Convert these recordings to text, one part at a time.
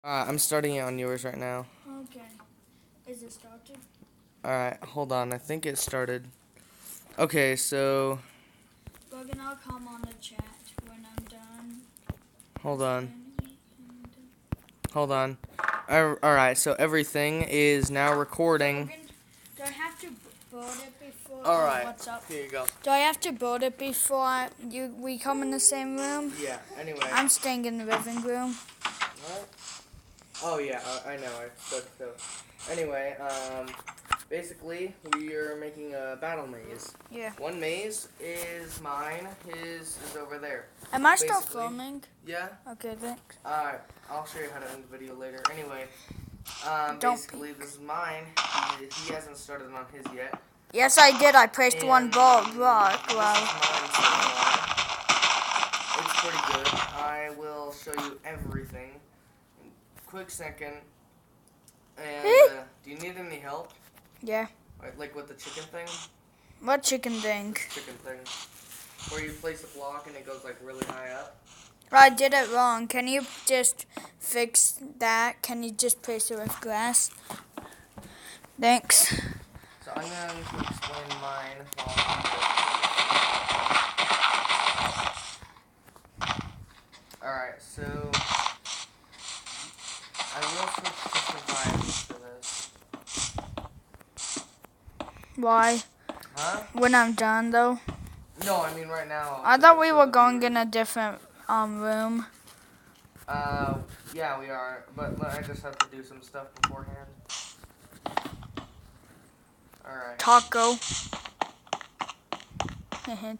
I'm starting it on yours right now. Okay. Is it started? Alright, hold on. I think it started. Okay, so Logan, I'll come on the chat when I'm done. hold on. Hold on. Alright, so everything is now recording. Logan, do I have to board it before? Alright, What's up? here you go. Do I have to board it before we come in the same room? Yeah, anyway. I'm staying in the living room. What? Oh, yeah, I know. I spoke so. Anyway, basically, we are making a battle maze. Yeah. One maze is mine, his is over there. Am I still Basically. filming? Yeah? Okay, thanks. Alright, I'll show you how to end the video later. Anyway, Don't basically, this is mine. He hasn't started on his yet. Yes, I did. I placed one block. This is Wow. mine so far. It's pretty good. I will show you everything. Quick second. And, do you need any help? Yeah. Like with the chicken thing? What chicken thing? Chicken thing. Where you place a block and it goes like really high up. I did it wrong. Can you just fix that? Can you just place it with glass? Thanks. So I'm going to explain mine while Alright, so I will switch to survival for this. Why? Huh? When I'm done, though. No, I mean right now. I thought we were going in a different room. Yeah, we are, but I just have to do some stuff beforehand. Alright. Taco.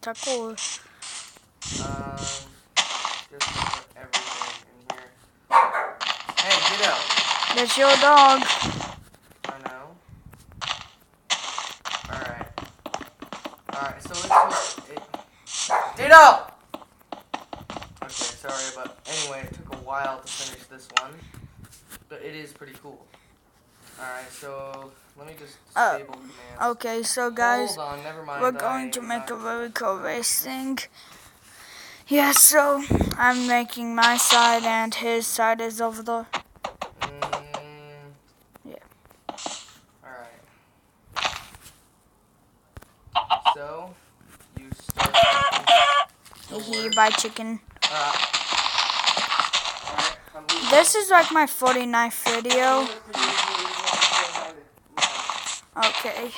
Taco. Just put everything in here. Hey, get out. That's your dog. I know. Alright. Alright, so let's just... Ditto! Okay, sorry, but anyway, it took a while to finish this one. But it is pretty cool. Alright, so let me just disable commands. Okay, so guys, Hold on, never mind. we're going to make a very cool race thing. Yeah, so I'm making my side and his side is over there. Yeah. Alright. So, you start... Bye, chicken. Alright, This is like my 49th video. Okay.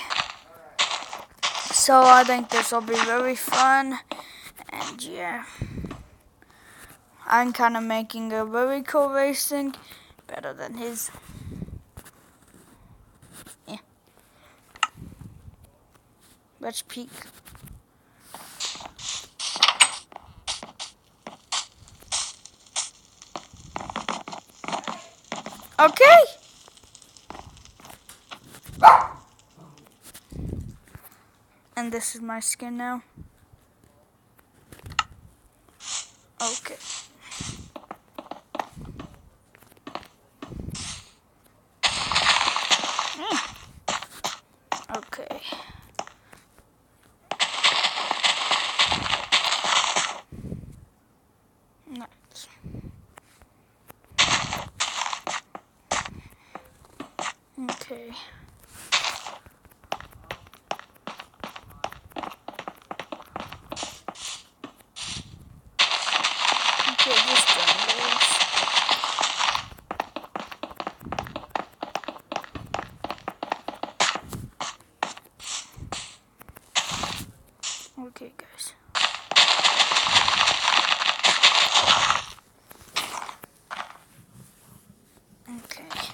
So I think this will be very fun. And yeah. I'm kind of making a very cool racing. Better than his. Yeah. Let's peek. Okay. And this is my skin now. Okay. Okay. Nice. Okay. Okay, just done this. Okay, guys. Okay.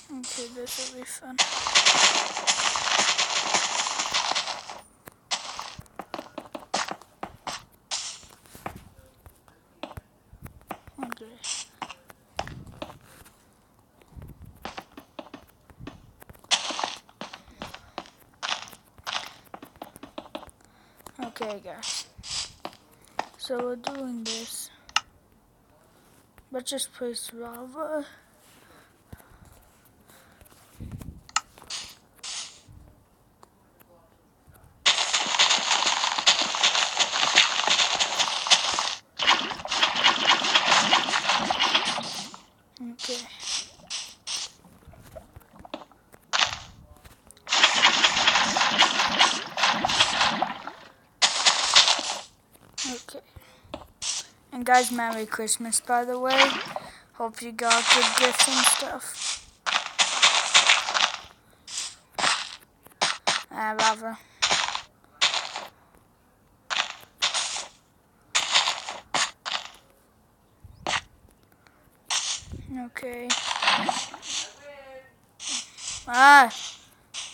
Okay, this will be fun. Okay. Okay, guys. So we're doing this. Let's just place lava. And guys, Merry Christmas, by the way. Hope you got good gifts and stuff. Rather. Okay.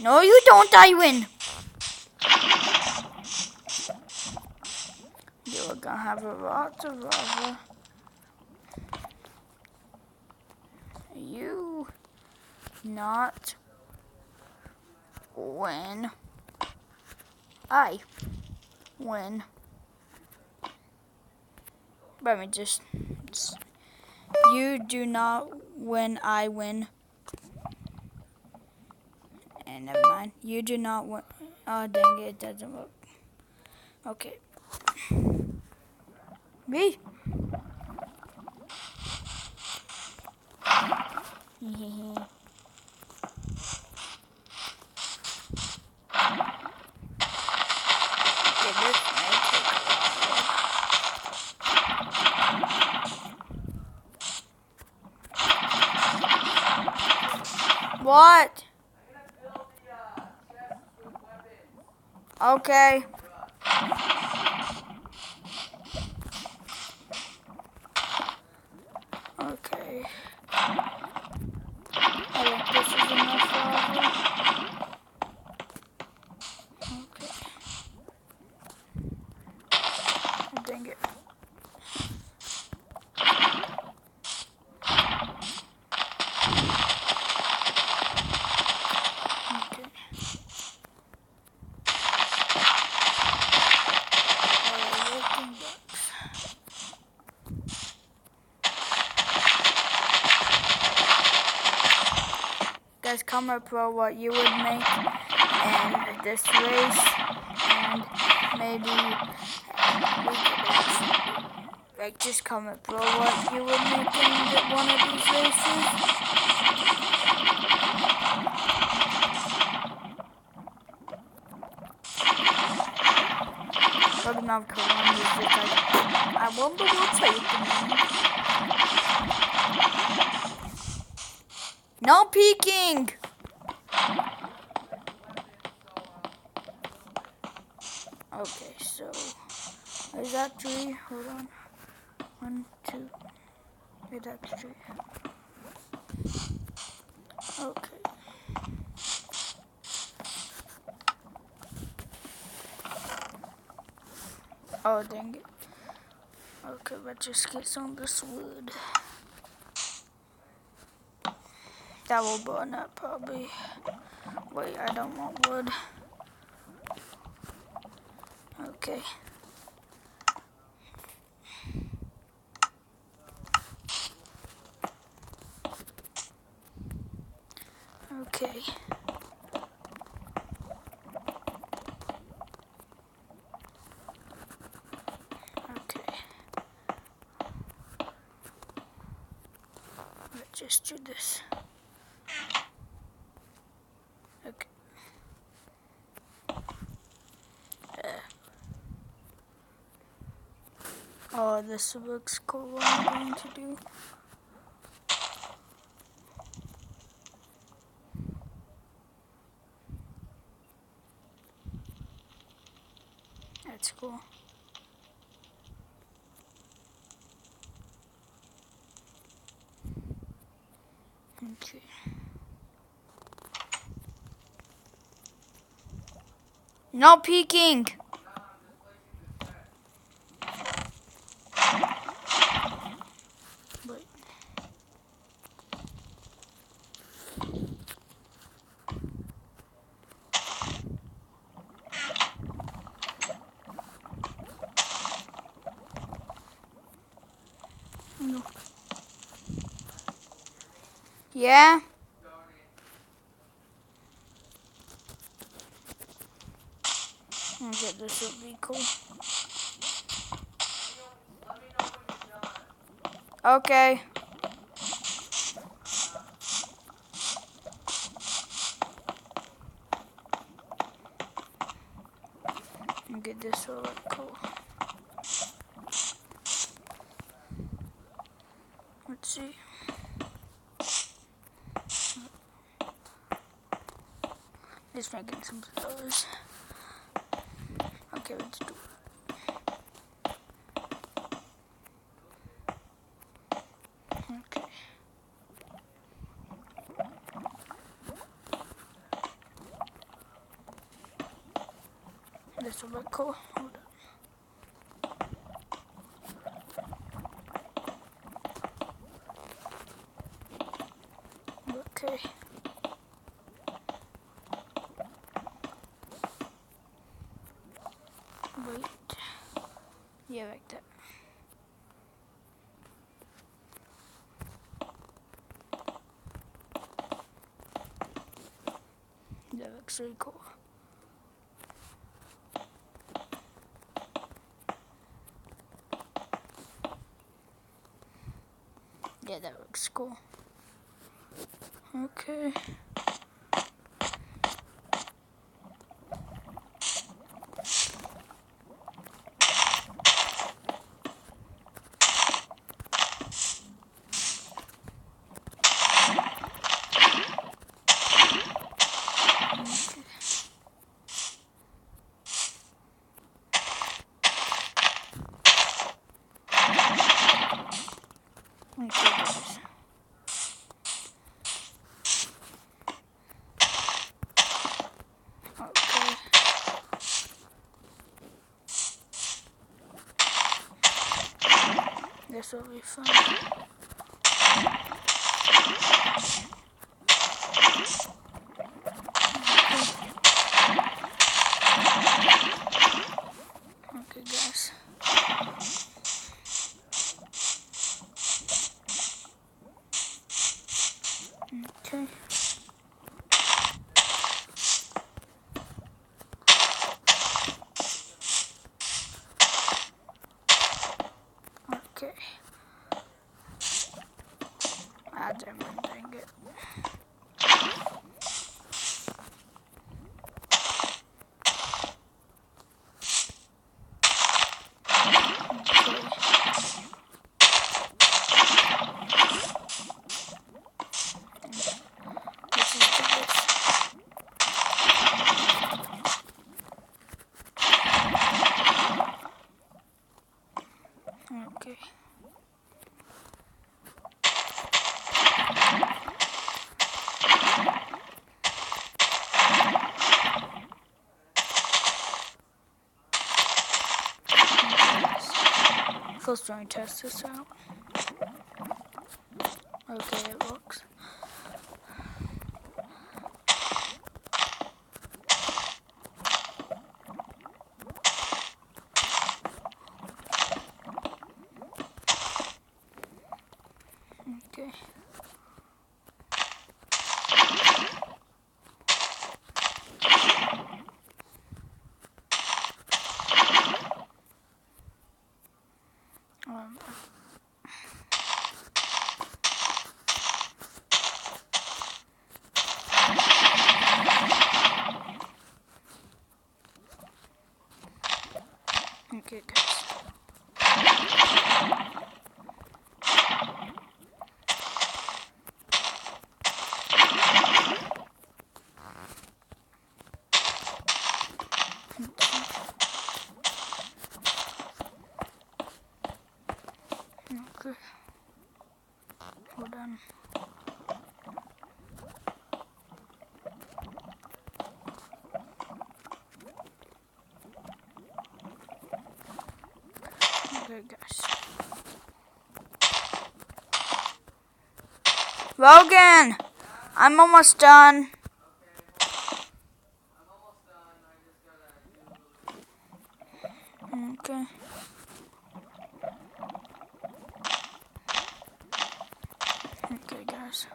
No you don't, I win. You're gonna have a lot of lava. You not win. I win. Let me just. You do not win, I win. And never mind. You do not win. Oh, dang it, it doesn't work. Okay. Me? What? Okay. Okay. I think this is enough lava. Okay. Oh, dang it. Okay. Guys, comment below what you would make in this race, and maybe we could actually, like, just comment below what you would make in one of these races. But now Columbus is just like, I wonder what's happening. No peeking! Okay, so is that tree? Hold on. 1, 2. Okay, that's tree. Okay. Oh, dang it. Okay, let's just get some of this wood. That will burn up probably. Wait, I don't want wood. Okay. Okay. Okay. Let's just do this. Okay. Oh, this looks cool. What I'm going to do. That's cool. Okay. No peeking! Wait. No. Yeah? Okay, this will be cool. Okay. Okay, this will look cool. Let's see. Just making some flowers. Okay, let's do it. Okay. This will look cool. Hold on. Okay. Wait. Yeah, like that. That looks really cool. Yeah, that looks cool. Okay. Okay, guys. Okay. This will be fun. Okay, guys. Okay. Okay. Dang it. Okay. First, try and test this out. Okay, it works. Okay. Okay, guys. Okay. Hold on. Okay, guys. Logan! I'm almost done. Okay. Okay, guys.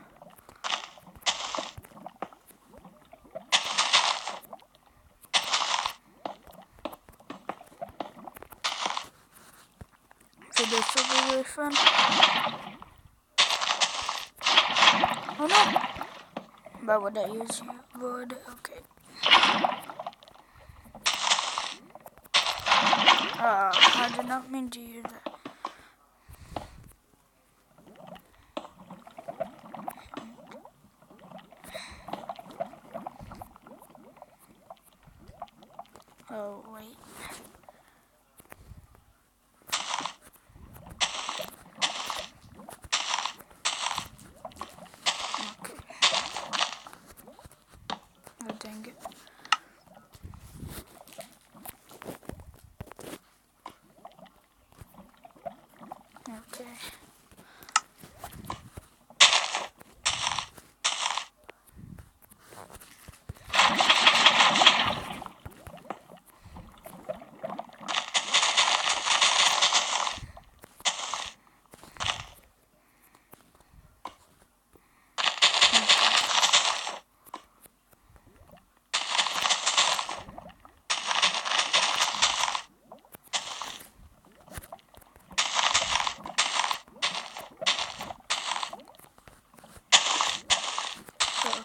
So this will be really fun. Oh no! But would I use wood? Okay. I did not mean to use that. Oh, wait. Okay. Oh, dang it. Okay.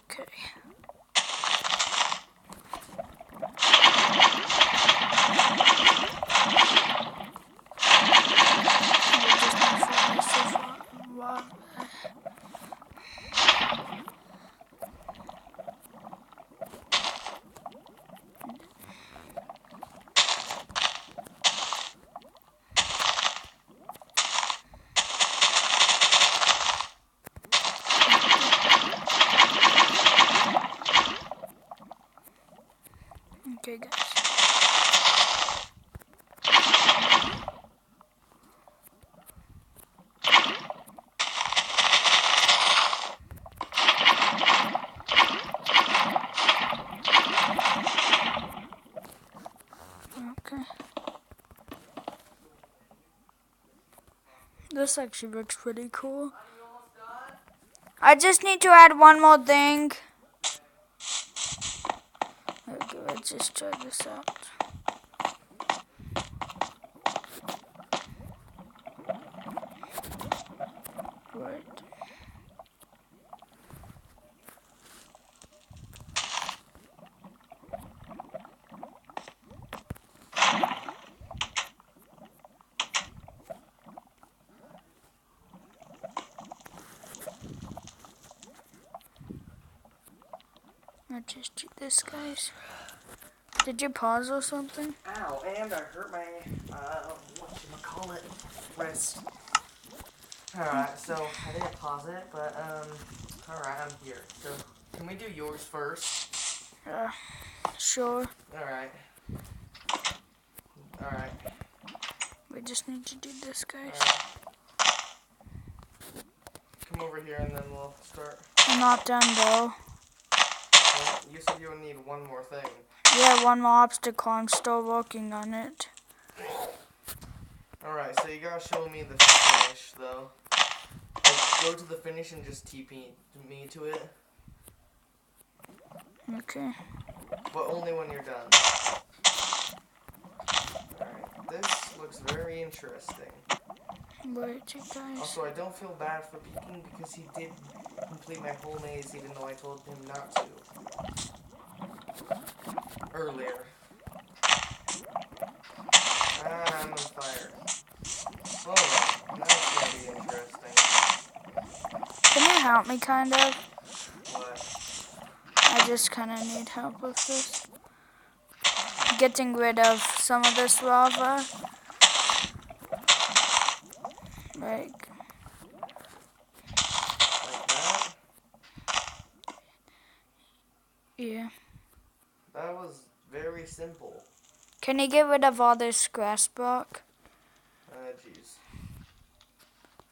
Okay. Okay, guys. Okay. This actually looks pretty cool. I just need to add one more thing. Okay, let's just try this out. Right. Let's just do this, guys. Did you pause or something? Ow, and I hurt my, whatchamacallit, wrist. Alright, so I didn't pause it, but, alright, I'm here. So, can we do yours first? Sure. Alright. Alright. We just need to do this, guys. Come over here and then we'll start. I'm not done, though. Well, you said you would need one more thing. Yeah, one more obstacle. I'm still working on it. Alright, so you gotta show me the finish, though. Like, go to the finish and just TP me to it. Okay. But only when you're done. Alright, this looks very interesting. Wait, you guys. Also, I don't feel bad for peeking because he did complete my whole maze even though I told him not to. Earlier. I'm on fire. Hold on, now it's gonna be interesting. Can you help me, kind of? What? I just kind of need help with this. Getting rid of some of this lava. Like that? Yeah. That was very simple. Can you get rid of all this grass block? Jeez.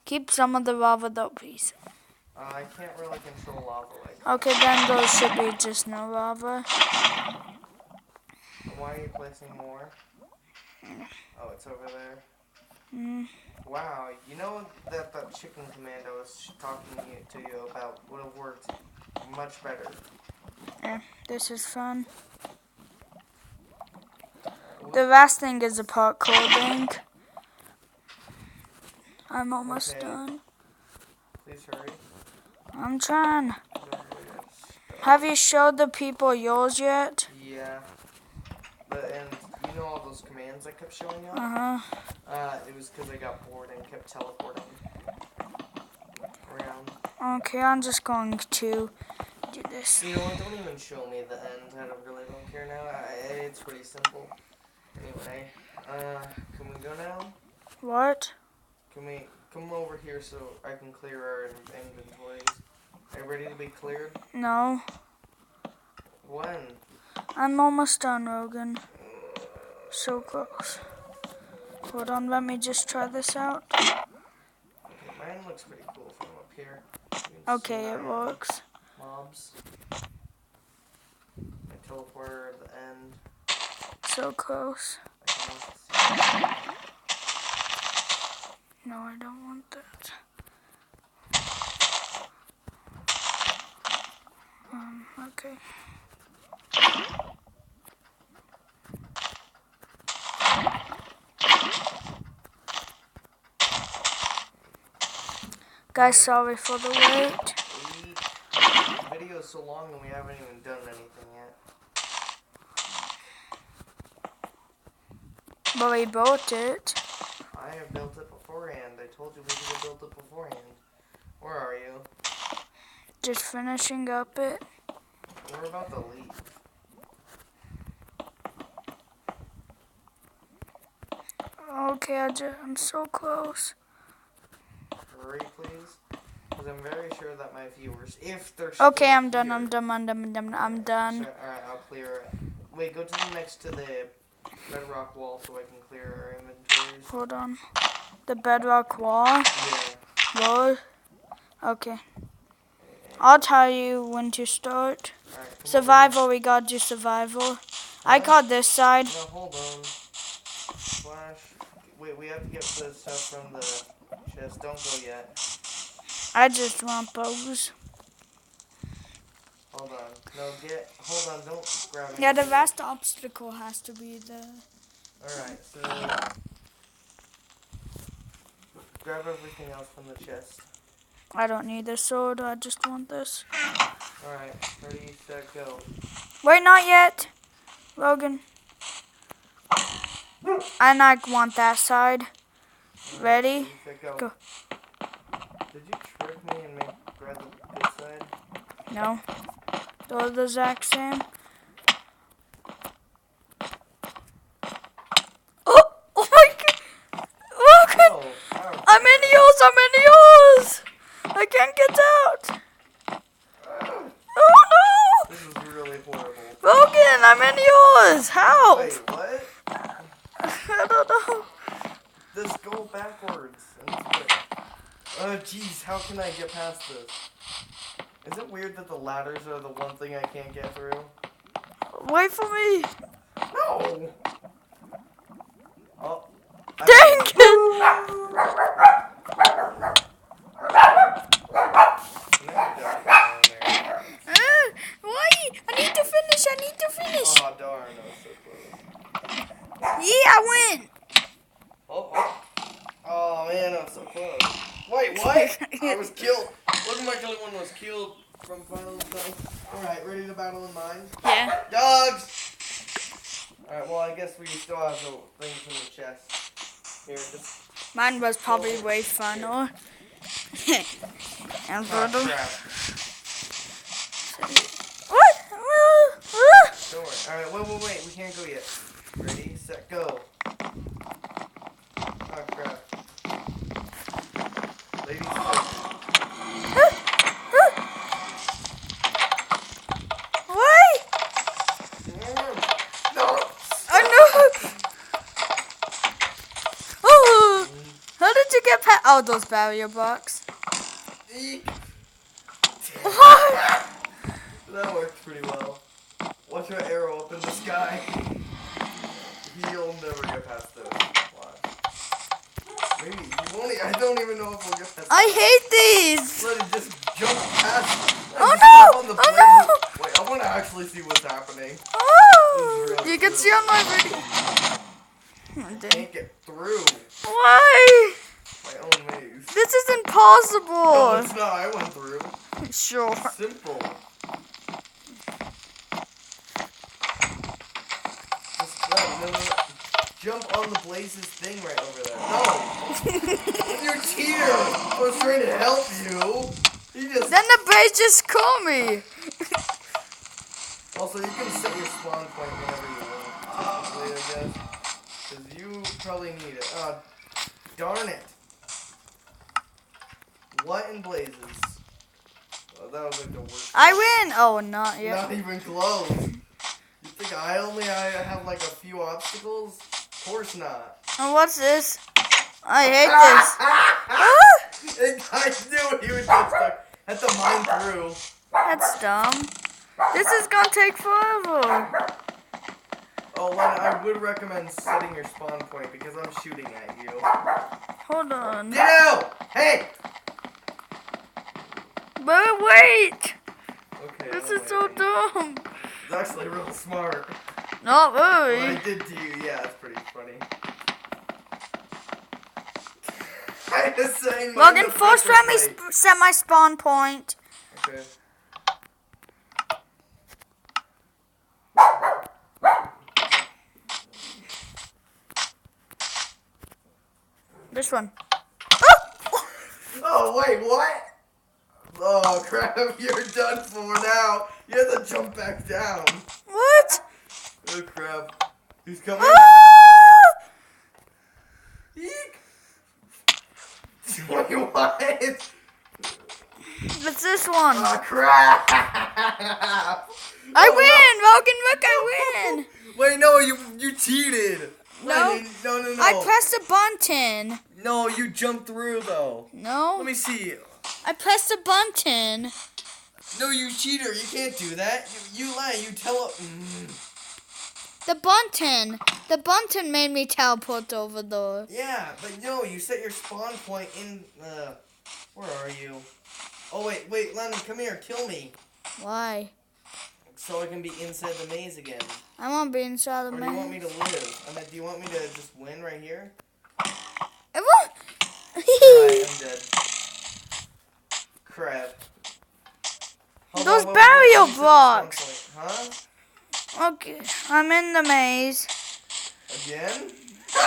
Keep some of the lava though, please. I can't really control lava like that. Okay, then those should be just no lava. Why are you placing more? Oh, it's over there. Mm. Wow, you know that chicken command I was talking to you about would have worked much better. This is fun. The last thing is a parkour thing. I'm almost done. Please hurry. I'm trying. Have you showed the people yours yet? Yeah. And you know all those commands I kept showing you? It was because I got bored and kept teleporting around. Okay, I'm just going to do this. You know what? Don't even show me the end. I really don't care now. It's pretty simple. Anyway, can we go now? What? Can we come over here so I can clear our inventories? Are you ready to be cleared? No. When? I'm almost done, Rogan. So close. Hold on, let me just try this out. Okay, mine looks pretty cool from up here. Okay, it works. Mobs. My teleporter at the end. So close. I can also see. No, I don't want that. Okay. Guys, sorry for the wait. The video is so long and we haven't even done anything yet. But we built it. I have built it beforehand. I told you we should have built it beforehand. Where are you? Just finishing up it. We're about to leave. Okay, I'm so close. Hurry, please. Because I'm very sure that my viewers, if they're Okay, still I'm done. here- I'm done. So, alright, I'll clear it. Wait, go to the next to the bedrock wall so I can clear our inventories. Hold on. The bedrock wall. Yeah. Wall. Okay. I'll tell you when to start. Alright, come Survival, we gotta do survival. I caught this side. over. No, hold on. Flash. Wait, we have to get the stuff from the chest. Don't go yet. I just want bows. Hold on. No, hold on, don't grab anything. Yeah, the last obstacle has to be the... Alright, so... grab everything else from the chest. I don't need this sword, I just want this. Alright, ready, set, go. Wait, not yet. Logan. And I want that side. Alright, Ready? set, go. Go. Did you trick me and grab the good side? No. Those are the exact same. Oh my god! Logan! Oh, wow. I'm in yours! I can't get out! Oh no! This is really horrible. Logan, I'm in yours! Help! Wait, what? I don't know. Just go backwards. Jeez, how can I get past this? Is it weird that the ladders are the one thing I can't get through? Wait for me! No! Oh. Dang it! Why? I need to finish! Oh, darn, that was so close. Yeah, I win! Oh, man, that was so close. Wait, what? I was killed. Look, my other one was killed from Final Fight. Alright, ready to battle in mine? Yeah. Dogs! Alright, well, I guess we still have the things in the chest. Here, just... Mine was probably way funner. And Oh, brother. crap. What? Don't worry. Alright, wait. We can't go yet. Ready, set, go. Oh, crap. Ladies first. Wait! No! I know! Oh! How did you get past? Oh, those barrier blocks. Eek. What? That worked pretty well. Watch your arrow up in the sky. He'll never get past this. Maybe he won't. I don't even know if we'll get past. I hate these! Let it just jump past. Oh Just jump no! on the Oh blazes. Wait, I want to actually see what's happening. Oh! This is You can see on my video. Oh, dang. Can't get through Why? my own maze. This is No, impossible! it's not. I went through. Sure. Simple. Just no. Jump on the blazes thing right over there. No! When you're here, I was trying to help you. You just. Then the blaze just called me. Also, you can set your spawn point whenever you want. Technically, I guess. Because you probably need it. Darn it. What in blazes? Oh, that was like the worst. I win! Oh, not yet. Not even close. You think I have like a few obstacles? Of course not. Oh, what's this? I hate this. I knew he would get stuck. Had to mine through. That's dumb. This is gonna take forever. Oh, Len, I would recommend setting your spawn point because I'm shooting at you. Hold on. Ditto! Hey! But wait! Okay. This I'm is so waiting. dumb. It's actually real smart. Not What I really. did to you, yeah, it's pretty funny. I was saying. Logan, first let me set my spawn point. Okay. This one. Oh wait, what? Oh crap! You're done for now. You have to jump back down. What? Oh crap! He's coming. Ah! Eek. Wait, what? It's this one. Oh crap! I win, Logan. Look, I win. Wait, no, you cheated. No. Wait, no. I pressed a button. No, you jumped through though. No. Let me see. I pressed a button. No, you cheater. You can't do that. You lie. You tell. The button. The button made me teleport over there. Yeah, but no, you set your spawn point in. Where are you? Oh wait, Lennon, come here. Kill me. Why? So I can be inside the maze again. I won't be inside the Or do you want me to live? I mean, do you want me to just win right here? It won't. Alright, I'm dead. Crap. Those burial blocks. Huh? Okay, I'm in the maze. Again?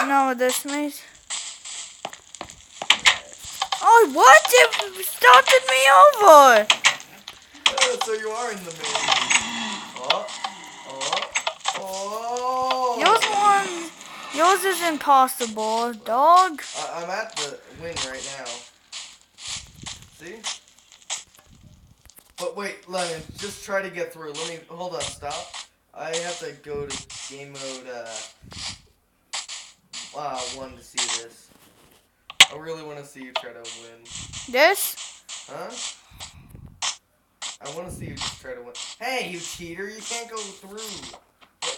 No, this maze. Oh, what? It started me over. So you are in the maze. Oh. Yours is impossible, dog. I'm at the win right now. See? But wait, Lennon, just try to get through. Hold on, stop. I have to go to game mode 1 to see this. I really want to see you try to win. This? Huh? I want to see you just try to win. Hey, you cheater, you can't go through.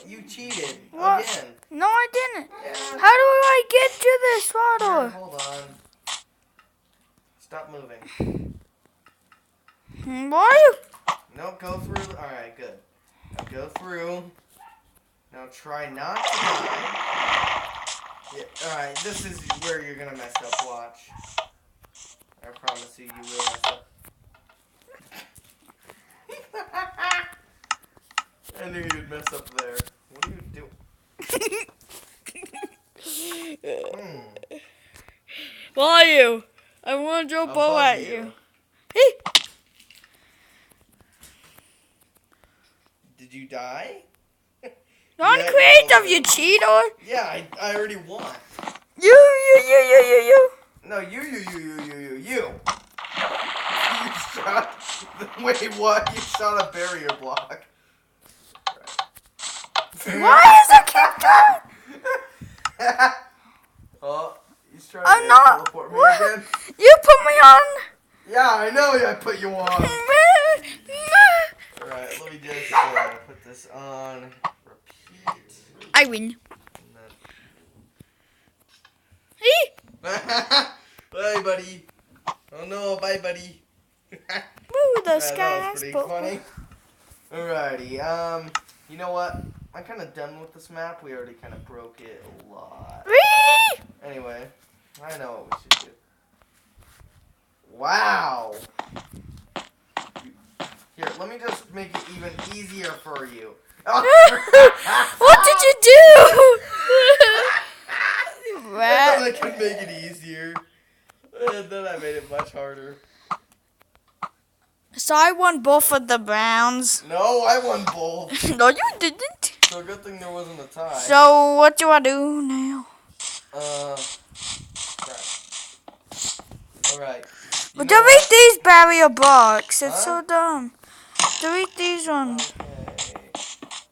You cheated What? again. No, I didn't. Yeah. How do I get to this Here, water? hold on. Stop moving. Why? No, go through. Alright, good. Now go through. Now try not to die. Yeah, alright, this is where you're gonna mess up. Watch. I promise you, you will mess up. I knew you'd mess up there. What are you doing? Why are you? I want to throw a bow Above at you. you. Hey. Did you die? Non Yeah, creative, no. you cheater. Yeah, I already won. You. No, you. You shot. Wait, what? You shot a barrier block. Why is it keep going? Oh, he's trying I'm to not. teleport me What? again. You put me on. Yeah, I know I put you on. Alright, let me just put this on. Repeat. I win. Bye, buddy. Oh no, bye, buddy. Woo, the That sky was is pretty funny. Alrighty, you know what? I'm kind of done with this map. We already kind of broke it a lot. Whee! Anyway, I know what we should do. Wow. Here, let me just make it even easier for you. What did you do? I thought I could make it easier. And then I made it much harder. So I won both of the rounds. No, I won both. No, you didn't. So good thing there wasn't a tie. So what do I do now? Crap. Alright. Well, delete these barrier blocks. It's so dumb. Delete these ones. Okay.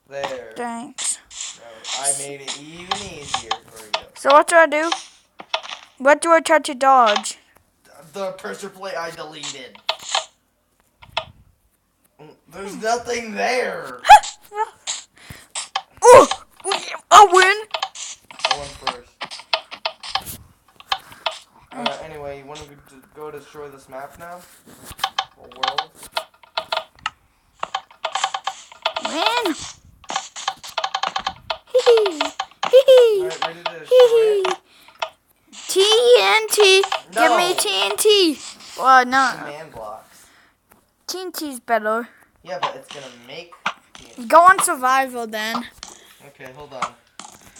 There. Thanks. I made it even easier for you. So what do I do? What do I try to dodge? The pressure plate I deleted. There's nothing there. Oh! I win! I won first. Anyway, you want to go destroy this map now? Or world? Win! Hee hee. Alright, ready to destroy it? TNT! No. Give me TNT! Well, no. Command blocks. TNT's better. Yeah, but it's gonna make TNT. Go on survival then. Okay, hold on.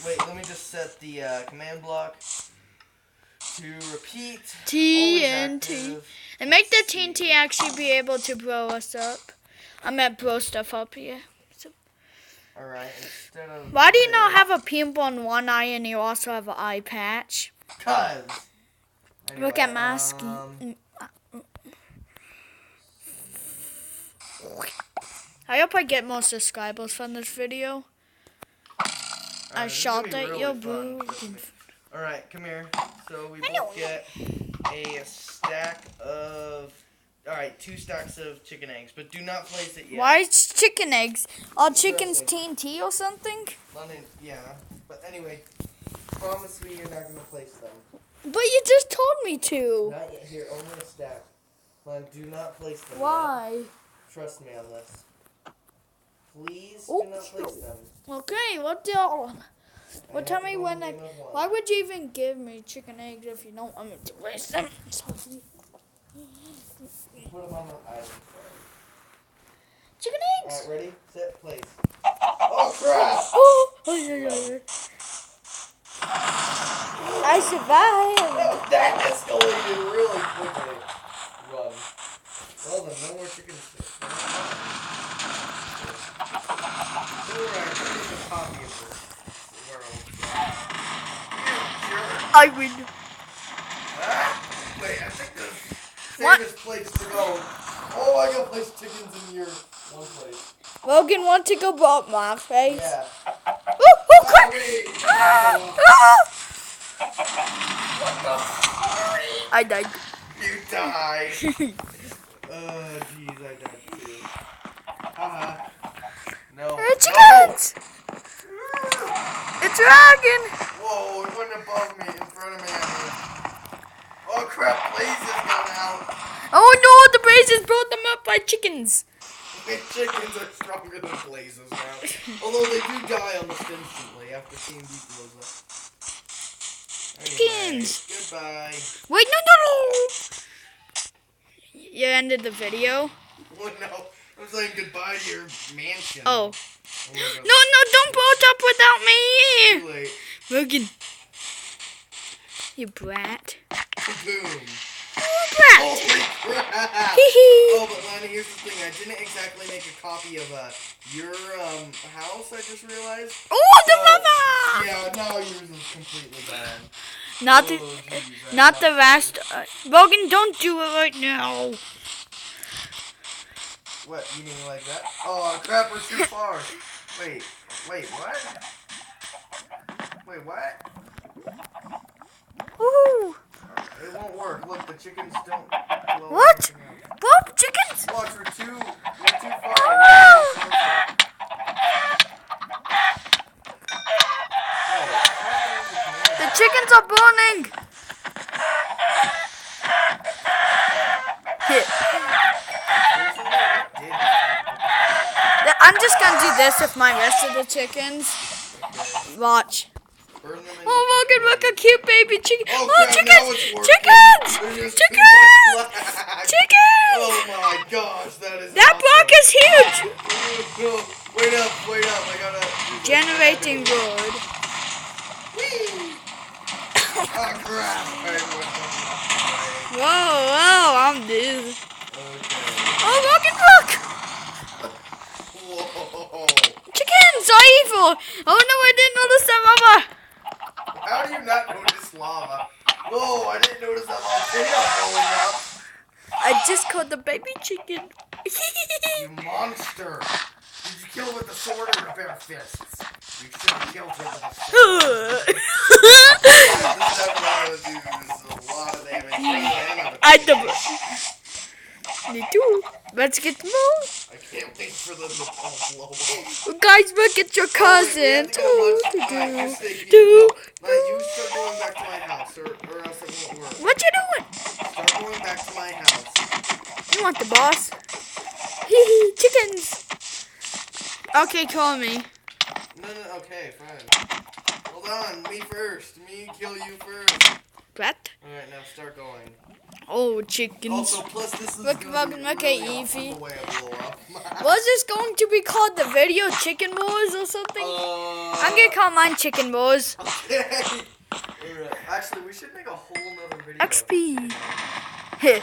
Wait, let me just set the command block to repeat. TNT. And make the TNT actually be able to blow us up. I meant blow stuff up here. So. Alright, instead of... Why do you not have a pimple on one eye and you also have an eye patch? Cause. Anyway, Look at my skin. I hope I get more subscribers from this video. I shot at your boo. Alright, come here. So we both get a stack of... Alright, 2 stacks of chicken eggs, but do not place it yet. Why is chicken eggs? Are chickens TNT or something? London, yeah. But anyway, promise me you're not going to place them. But you just told me to. Not yet. Here, only a stack. London, do not place them Why? yet. Trust me on this. Please do not place them. Okay, what do well, tell me when I... Why would you even give me chicken eggs if you don't want me to waste them? Put them on the island. Chicken eggs! Alright, ready, set, place. Oh, crap! Oh, I survived! Oh, that escalated really quickly. Run. Well then, no more chicken sticks. Alright, here's a copy of this world. I win. Wait, I think the safest place to go. Oh, I gotta place chickens in your one place. Logan want to go bump my face. Yeah. Oh, crap! I died. You died. Jeez, I died too. Haha. No. Chickens! It's dragging! Whoa, it went above me, in front of me. Oh crap, Blaze has gone out. Oh no, the blazes brought them up by chickens. Chickens are stronger than Blazes now. Although they do die almost instantly after TNT blows up. Anyway, Chickens! goodbye. Wait, no! You ended the video? Oh no, I'm saying goodbye to your mansion. Oh. No, don't blow it up without me! Too late. Logan. You brat. Boom. Brat! Holy crap! Hee-hee. Oh, but Lana, here's the thing. I didn't exactly make a copy of your house, I just realized. Oh, the lava! Yeah, now yours is completely gone. Not the rest. Logan, don't do it right now. What, you mean like that? Oh, crap, we're too far. Wait, what? Wait, what? Woohoo! It won't work. Look, the chickens don't blow What? anything up. Bob, chickens! Watch, we're too far. The chickens are burning! I'm just gonna do this with my rest of the chickens. Watch. Oh, Logan, look a cute baby chicken. Oh, chickens! Chickens! Chickens! Chickens! Oh my gosh, that is That awesome. block is huge! Wait up, I gotta... Generating wood. Oh crap! Whoa, I'm dizzy. Okay. Oh, Logan, look! Whoa. Chickens are evil! Oh no, I didn't notice that, Mama! How How do you not notice lava? Whoa, I didn't notice that volcano blowing up. I just caught the baby chicken. You monster. Did you kill it with a sword or a bare fists? You should have killed him with a sword. This episode is a lot of damage. Me too. Let's get more. I can't wait for them to blow up. Guys, look at your cousin. You start going back to my house, or else it won't work. What you doing? Start going back to my house. You want the boss? Hee chickens. Okay, call me. No, okay, fine. Hold on, me first. Me kill you first. What? Alright, now start going. Oh, chickens. Also, plus this is Look, really okay, awesome Evie. the way I blow up. Was this going to be called the video Chicken Wars or something? I'm gonna call mine Chicken Wars. Okay. Alright. Actually, we should make a whole nother video. XP. Heh.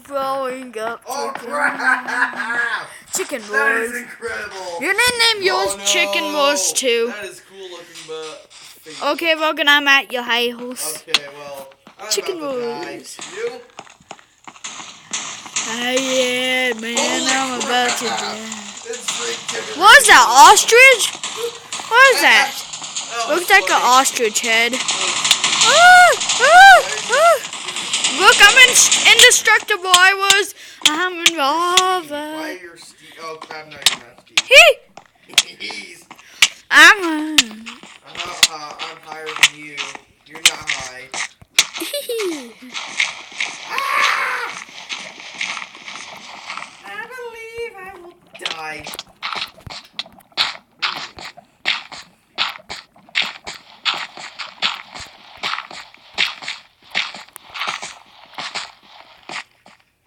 Blowing up. Oh, crap! Chicken That is Wars. incredible. You're gonna name yours Oh, no. Chicken Wars too. That is cool looking, but... Okay, Logan, I'm at your house. Okay, well... I'm Chicken about to die. Wars. You? Yeah, man, Holy I'm about to crap. die. It's freaking What is that, ostrich? What is that? Oh, Looks like an funny. ostrich head. Oh, Look, I'm indestructible. I'm in Why lava. you're oh crap, no, you're not Steve. He's I'm I'm higher than you. You're not high. I believe I will die.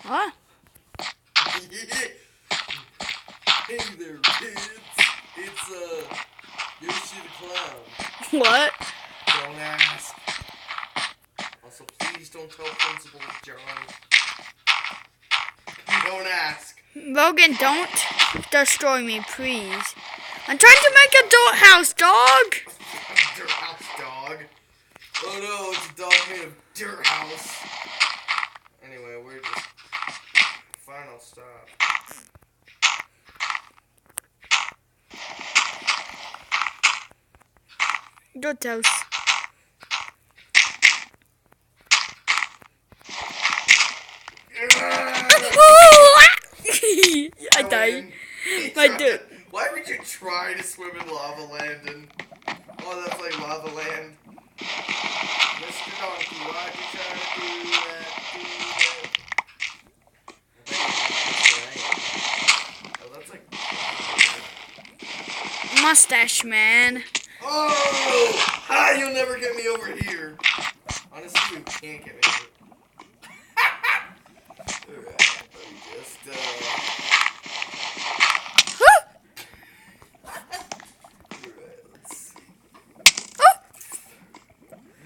What? Hey there, kids. It's Yoshi the Clown. What? Don't ask. Also, please don't tell Principal John. Don't ask. Logan, don't destroy me, please. I'm trying to make a dirt house, dog. Dirt house dog. Oh no, it's a dog made of dirt house. Anyway, we're just final stop. Dirt house. I died. My dirt. Why would you try to swim in lava land and oh, that's like lava land. Mr. Donkey, why'd you try to do that? Oh, that's like Mustache man. oh! Ah, you'll never get me over here. Honestly, you can't get me over. Alright, let me just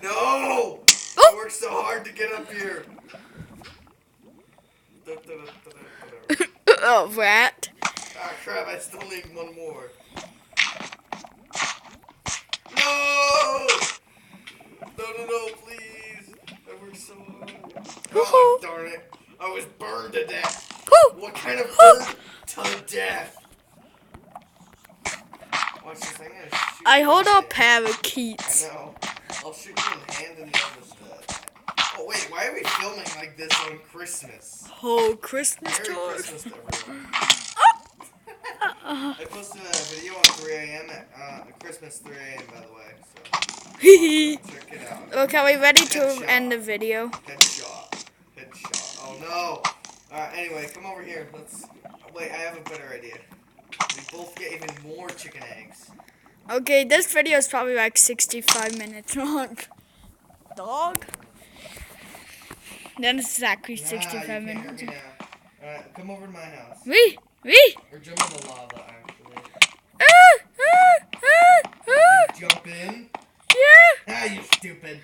No! I worked so hard to get up here. Oh, rat. Ah, crap, I still need one more. No! No, please. I worked so hard. Oh, darn it. I was burned to death. What kind of burn to death? Watch this thing. I hold up. up parakeets. I know. I'll shoot you in the hand and the other stuff. Oh, wait, why are we filming like this on Christmas? Oh, Christmas Merry time. Christmas to everyone. I posted a video on 3 a.m. at Christmas 3 a.m. by the way, so check it out. Okay, are we ready to Headshot. end the video? Headshot. Oh no! Alright, anyway, come over here. Wait, I have a better idea. We both get even more chicken eggs. Okay, this video is probably like 65 minutes long. Dog? Then it's exactly 65 minutes. Alright, come over to my house. We. Or jump in the lava, actually. Jump in? Yeah. Ah, you stupid.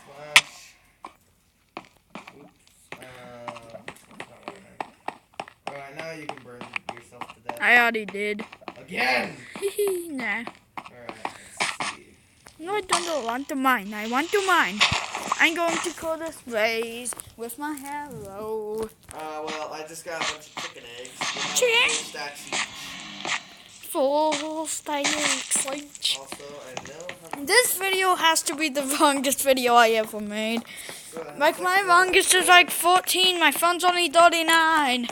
Slash. Oops. Alright, now you can burn yourself to death. I already did. Again! Nah. Alright, let's see. No, I don't want to mine. I want to mine. I'm going to call this race with my hello. Well, I just got a bunch of chicken eggs. We have Chicken? 4 stacks each. Full stacks. Also, I know how This video has to be the longest video I ever made. to Like my longest is like 14. My phone's only 39.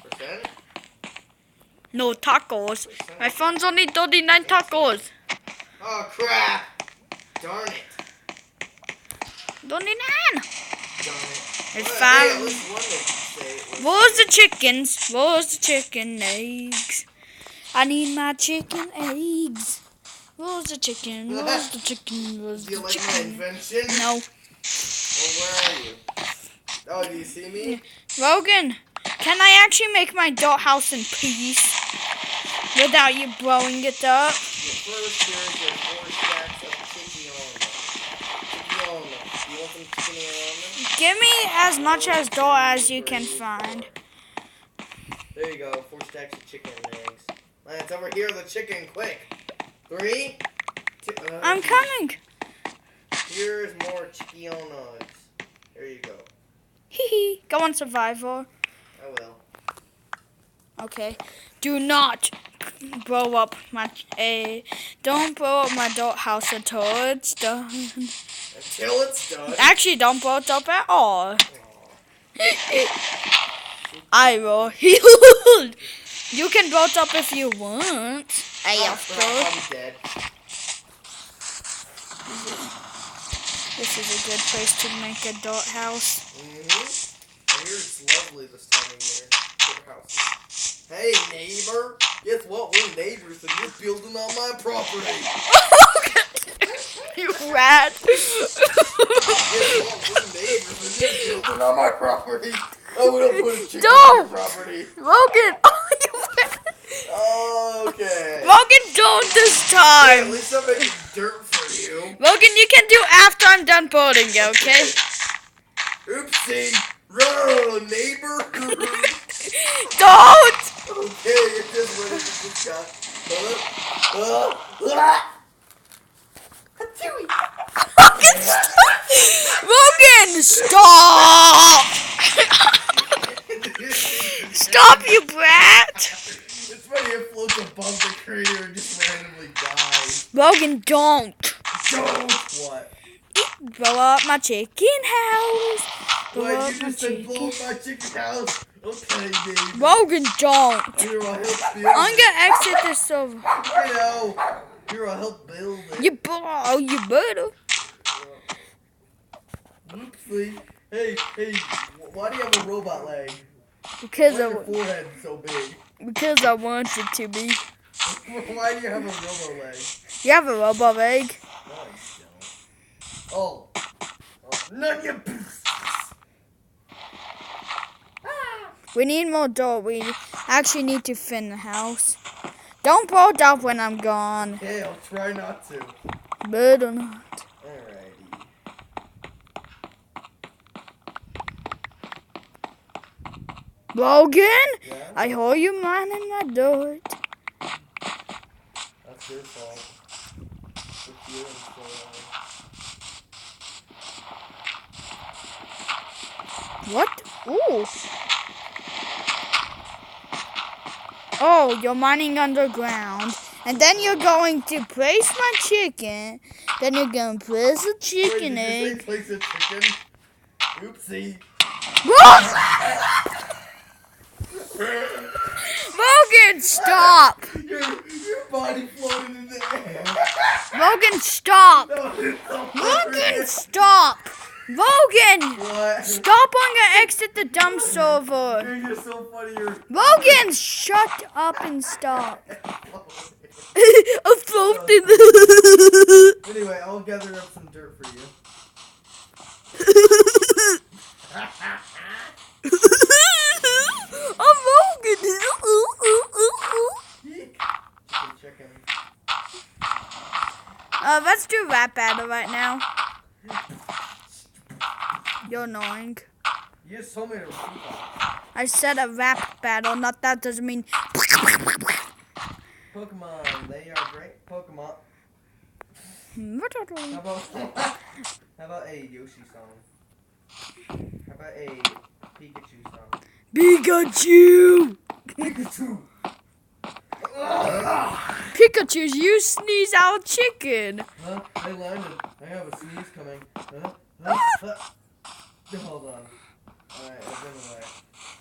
percent. No tacos. My phone's only 39 tacos. Oh crap! Darn it! 39. Darn it! It's Well, fine. hey, at least one say. Where's the chickens? Where's the chicken eggs? I need my chicken eggs. Where's the chicken? Where's the chicken? Where's Do you the like my chicken? invention? No. Well, where are you? Oh, do you see me? Logan, can I actually make my dot house in peace without you blowing it up? Your first here's your 4 stacks of chicken. Do you want some chicken? Give me as much as dot as you can find. There you go, 4 stacks of chicken and eggs. Lance, over here, the chicken, quick. 3, 2, I'm coming. Here's more chickinos. There you go. Hee. Go on survival. I will. Okay. Do not blow up my don't blow up my dot house until it's done. Until it's done. Actually, don't blow it up at all. Aw. I will. You can blow it up if you want. I'm dead. This is a good place to make a dot house. I hear it's lovely this time of year. Your house. Hey, neighbor. Guess what? We're neighbors and you're building on my property. You rat. Guess what? We're neighbors and you're building on my property. I would have put a chicken on your property. Logan. Okay. Logan, don't this At time. least I'm making dirt for you. Logan, you can do after I'm done building, okay? Oopsie. Run, neighbor. Don't. Okay, you're just ready for this guy. Logan, stop. Stop, you brat. It's funny it floats above the crater and just randomly dies. Logan, don't. Don't! What? Blow up my chicken house. Blow What, up you my just said chicken. blow up my chicken house? Okay, Dave. Logan, don't. Here, I'll help build I'm it. gonna exit this server. You know, here, I'll help build it. You better. Oopsie. Hey, why do you have a robot leg? Because Why is your forehead so big? I want it to be. Why do you have a robo leg? You have a robot egg. No, I don't. Oh. None you. We need more dough. We actually need to fin the house. Don't blow it up when I'm gone. Okay, I'll try not to. Better not. Alrighty. Logan, Yeah? I hear you mining my dirt. That's your fault. With you and so on. What? Ooh. Oh, you're mining underground. And then you're going to place my chicken. Then you're going to place a chicken Wait, did you egg. say place a chicken? Oopsie. Logan, stop. Your body floating in the air. Logan, stop. No, it's so Logan, stop. Logan, What? stop. I'm going to exit the dumb server. You're so funny. You're Logan, shut up and stop. I'm floating. Anyway, I'll gather up some dirt for you. I'm Logan. Chicken. Let's do rap battle right now. You're annoying. You just told me to repeat that. I said a rap battle, not that doesn't mean. Pokemon, they are great Pokemon. How about a Yoshi song? How about a Pikachu song? Pikachu! Pikachu! Pikachu, you sneeze out chicken. Huh? Hey Landon, I have a sneeze coming. Hold on. Alright, I've been away.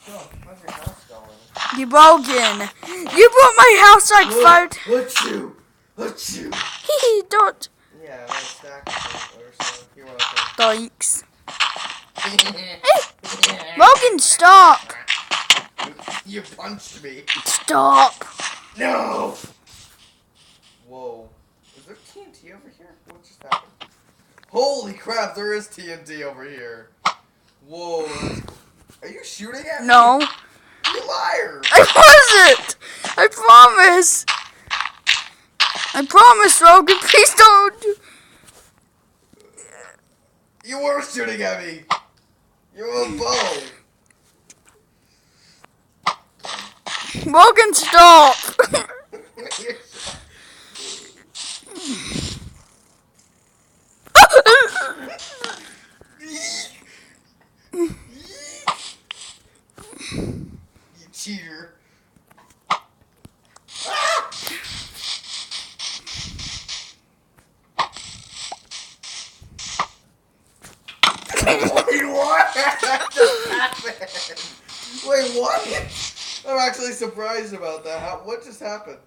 So, how's your house going? You broken. You brought my house like five. Achoo! Achoo! Hee don't. Yeah, I'm gonna stack it or so. You're welcome. Thanks. Logan, stop. You punched me. Stop. No! Whoa. Is there TNT over here? What just happened? Holy crap, there is TNT over here. Whoa. Are you shooting at me? No. You liar! I wasn't. I promise. I promise, Logan. Please don't. You were shooting at me. You were a bow. Logan, stop. You cheater. Wait, what just happened? Wait, what? I'm actually surprised about that. What just happened?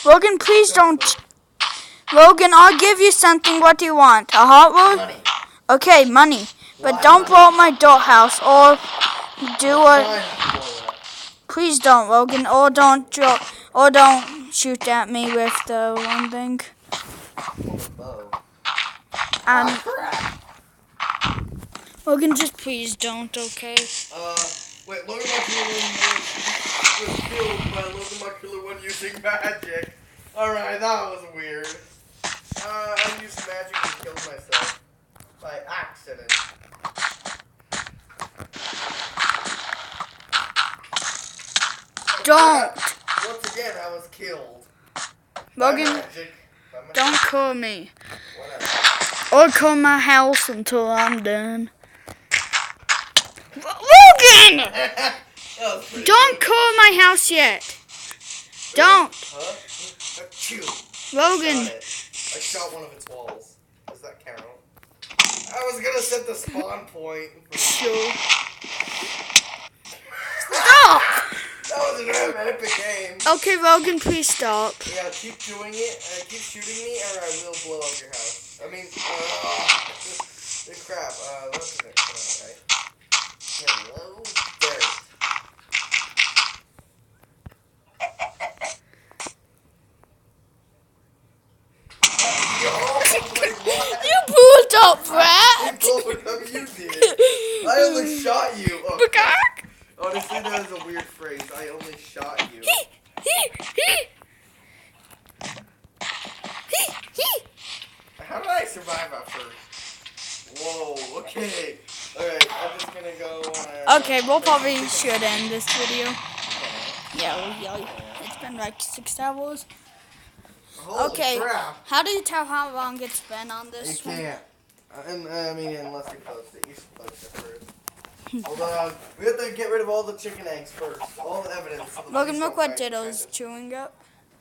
Logan, please don't. Logan, I'll give you something. What do you want? A hot rod? Money. Okay, money. But Why don't money? blow up my dollhouse or do what. Fine, blow it up. Please don't, Logan, or don't shoot at me with the one thing. Bow. And Crap. Logan, just please don't, okay? Wait, Logan Muscular was killed by Logan Muscular one using magic. Alright, that was weird. I used magic and killed myself. By accident. Don't. Once again, I was killed. Logan, By magic. By my- don't call me. Whatever. Or call my house until I'm done. Logan! That was pretty Don't good. call my house yet. Don't. Huh? Achoo. Logan. Shot it. I shot one of its walls. Does that count? I was gonna set the spawn point. Sure. Stop! That was an epic game. Okay, Logan, please stop. Yeah, keep doing it. Keep shooting me, or I will blow up your house. I mean, crap. That's gonna come out, right? Hello, there. You blew it up, rat! You did. I only shot you. Oh, honestly, that is a weird phrase. I only shot you. How did I survive at first? Whoa, okay. Alright, I'm just gonna go on Okay, we'll probably should end this video. Yeah, it's been like 6 hours. Holy Okay, crap. how do you tell how long it's been on You this one? can't. I mean, unless you post it. You should post it first. Hold on. We have to get rid of all the chicken eggs first. All the evidence. So the Logan, police look don't what find Ditto's it. chewing up.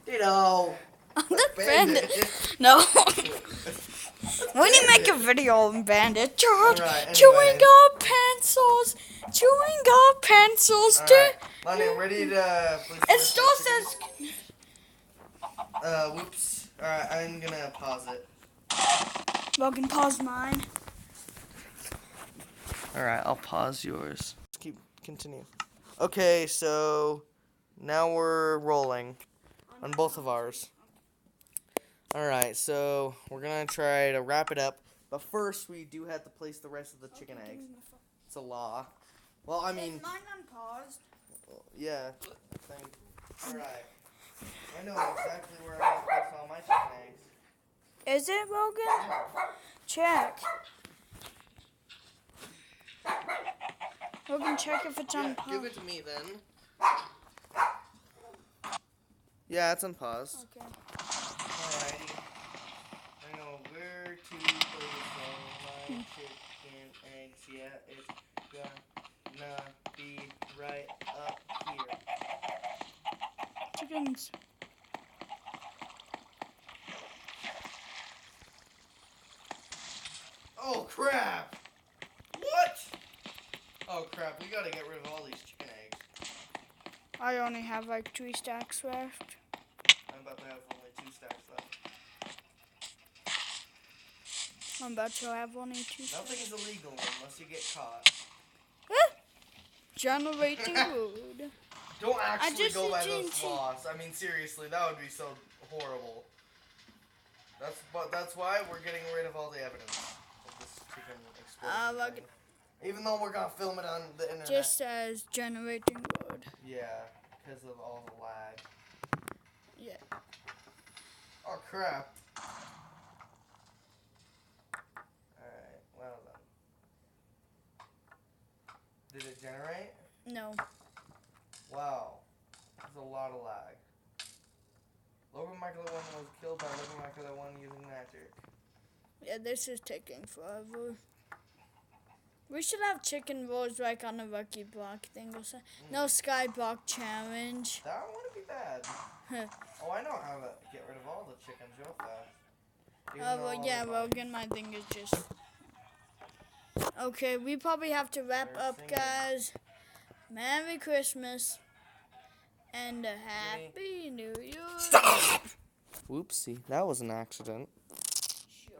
Ditto. That's Bandit. Bandit. No. We need to make a video on Bandit. Alright, anyway. Chewing up pencils. Chewing up pencils. Alright, Lonnie, ready to... It still says... Whoops. Alright, I'm gonna pause it. Logan, pause mine. Alright, I'll pause yours. Continue. Okay, so now we're rolling on both of ours. Alright, so we're gonna try to wrap it up. But first, we do have to place the rest of the chicken eggs. It's a law. Well, I mean... Is mine unpaused? Yeah. Alright. I know exactly where I'm gonna place all my chicken eggs. Is it, Logan? Check. Logan, check if it's Yeah, unpaused. give it to me then. Yeah, it's on pause. Okay. Alrighty. I know where to place all my chicken eggs. Yeah, it's gonna be right up here. Chickens. Oh crap! What? Oh crap, we gotta get rid of all these chicken eggs. I only have like 3 stacks left. I'm about to have only 2 stacks left. I'm about to have only 2 stacks. Nothing is illegal unless you get caught. Generating wood. Don't actually just go by did those TNT. sloths. I mean, seriously, that would be so horrible. That's why we're getting rid of all the evidence of this chicken explosion Look, thing. Even though we're gonna film it on the internet. just says generating wood. Yeah, because of all the lag. Yeah. Oh crap. Alright, well then. Did it generate? No. Wow. There's a lot of lag. Lobomacular 1 was killed by Lobomacular 1 using magic. Yeah, this is taking forever. We should have chicken rolls like on a Lucky Block thing or something. No Skyblock challenge. That wouldn't be bad. Oh, I know how to get rid of all the chickens real fast. Oh, well, yeah, Logan, my thing is just... Okay, we probably have to wrap up, guys. Merry Christmas. And a Happy New Year. Whoopsie, that was an accident.